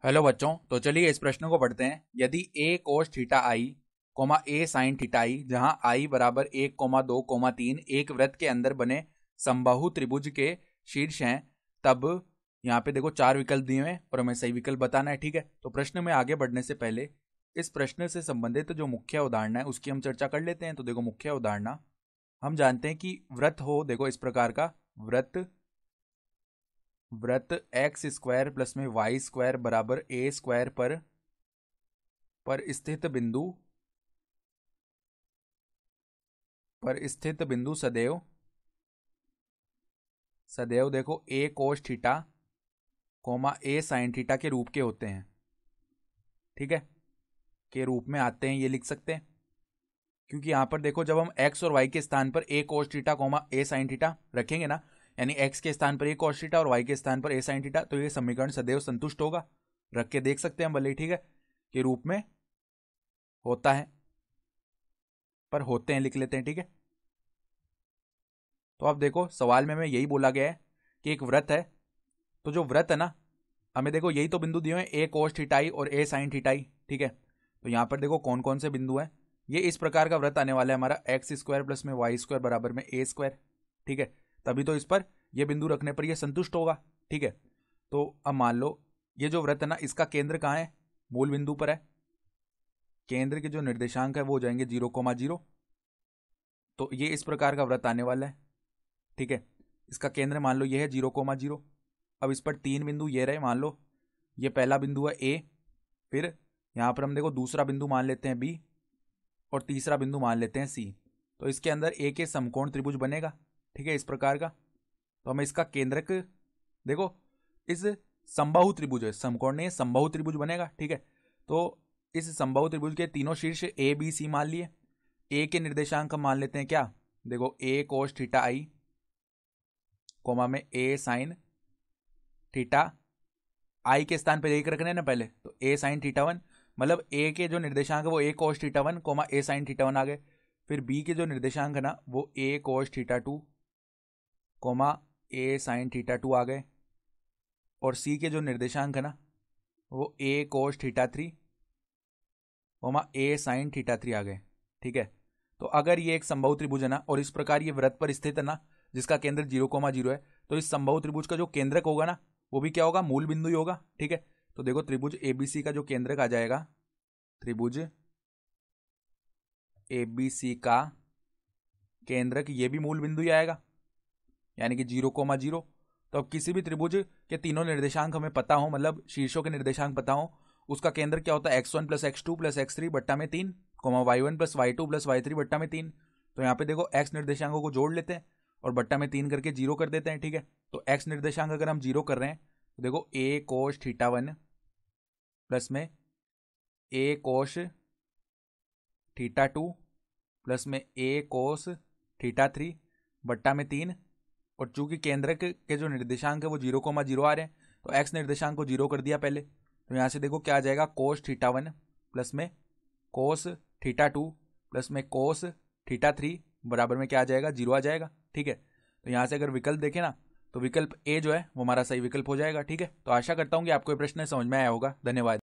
Hello बच्चों, तो चलिए इस प्रश्न को पढ़ते हैं। यदि a cos theta i comma a sin theta i जहां i बराबर 1,2,3 एक वृत्त के अंदर बने समबाहु त्रिभुज के शीर्ष हैं, तब यहाँ पे देखो चार विकल्प दिए हैं और हमें सही विकल्प बताना है। ठीक है, तो प्रश्न में आगे बढ़ने से पहले इस प्रश्न से संबंधित जो मुख्य उदाहरण है उसकी हम चर्चा कर लेते हैं। तो देखो मुख्य उदाहरण हम जानते हैं कि वृत्त हो, देखो इस प्रकार का वृत्त एक्स स्क्वायर प्लस में वाई स्क्वायर बराबर ए स्क्वायर पर स्थित बिंदु सदैव देखो ए कोस थीटा कोमा ए साइन थीटा के रूप के होते हैं। ठीक है, के रूप में आते हैं, ये लिख सकते हैं। क्योंकि यहां पर देखो जब हम एक्स और वाई के स्थान पर ए कोस थीटा कोमा ए साइन थीटा रखेंगे ना, यानी एक्स के स्थान पर ए कोस थीटा और वाई के स्थान पर ए साइन थीटा, तो ये समीकरण सदैव संतुष्ट होगा। रख के देख सकते हैं भले, ठीक है, के रूप में होता है, पर होते हैं लिख लेते हैं। ठीक है, तो अब देखो सवाल में यही बोला गया है कि एक वृत्त है, तो जो वृत्त है ना, हमें देखो यही तो बिंदु दिए हैं, ए कोस थीटाई और ए साइन थीटाई। ठीक है, तो यहां पर देखो कौन कौन से बिंदु हैं। ये इस प्रकार का वृत्त आने वाला है हमारा एक्स स्क्वायर प्लस में वाई स्क्वायर बराबर में ए स्क्वायर। ठीक है, तभी तो इस पर ये बिंदु रखने पर ये संतुष्ट होगा। ठीक है, तो अब मान लो ये जो वृत्त है ना, इसका केंद्र कहाँ है, मूल बिंदु पर है। केंद्र के जो निर्देशांक है वो हो जाएंगे 0,0। तो ये इस प्रकार का वृत्त आने वाला है। ठीक है, इसका केंद्र मान लो ये है 0,0। अब इस पर तीन बिंदु ये रहे, मान लो ये पहला बिंदु है ए, फिर यहां पर हम देखो दूसरा बिंदु मान लेते हैं बी और तीसरा बिंदु मान लेते हैं सी। तो इसके अंदर ए के समकोण त्रिभुज बनेगा। ठीक है, इस प्रकार का। तो हमें इसका केंद्रक देखो इस समबाहु त्रिभुज है, समकोण नहीं, समबाहु त्रिभुज बनेगा। ठीक है, तो इस समबाहु त्रिभुज के तीनों शीर्ष ए बी सी मान लिए। ए के निर्देशांक हम मान लेते हैं क्या, देखो ए कोस थीटा आई कोमा में ए साइन थीटा, आई के स्थान पर एक रखने हैं ना पहले, तो ए साइन थीटा वन, मतलब ए के जो निर्देशांक है वो ए कोस थीटा वन कोमा ए साइन थीटा वन आ गए। फिर बी के जो निर्देशांक है ना वो ए कोस थीटा टू कोमा ए साइन थीटा टू आ गए। और सी के जो निर्देशांक है ना वो ए कोस थीटा थ्री कोमा ए साइन थीटा थ्री आ गए। ठीक है, तो अगर ये एक समबाहु त्रिभुज है ना और इस प्रकार ये वृत्त पर स्थित है ना, जिसका केंद्र 0,0 है, तो इस समबाहु त्रिभुज का जो केंद्रक होगा ना वो भी क्या होगा, मूल बिंदु ही होगा। ठीक है, तो देखो त्रिभुज एबीसी का जो केंद्रक आ जाएगा, त्रिभुज एबीसी का केंद्रक ये भी मूल बिंदु ही आएगा, यानी कि 0,0। तो अब किसी भी त्रिभुज के तीनों निर्देशांक हमें पता हो, मतलब शीर्षों के निर्देशांक पता हो, उसका केंद्र क्या होता है, x1 plus x2 plus x3 बट्टा में 3 coma y1 plus y2 plus y3 बट्टा में 3। तो यहाँ पे देखो x निर्देशांकों को जोड़ लेते हैं और बट्टा में 3 करके 0 कर देते हैं। ठीक है, तो x निर्देशांक अगर हम 0 कर रहे हैं तो देखो a cos theta one plus में a cos theta two plus में a कोस थीटा थ्री बट्टा में 3। और चूंकि केंद्र के जो निर्देशांक है वो 0,0 आ रहे हैं, तो x निर्देशांक को 0 कर दिया पहले। तो यहाँ से देखो क्या आ जाएगा, कोस थीटा वन प्लस में कोस थीटा टू प्लस में कोस थीटा थ्री बराबर में क्या आ जाएगा, 0 आ जाएगा। ठीक है, तो यहाँ से अगर विकल्प देखें ना तो विकल्प ए जो है वो हमारा सही विकल्प हो जाएगा। ठीक है, तो आशा करता हूँ कि आपको ये प्रश्न समझ में आया होगा। धन्यवाद।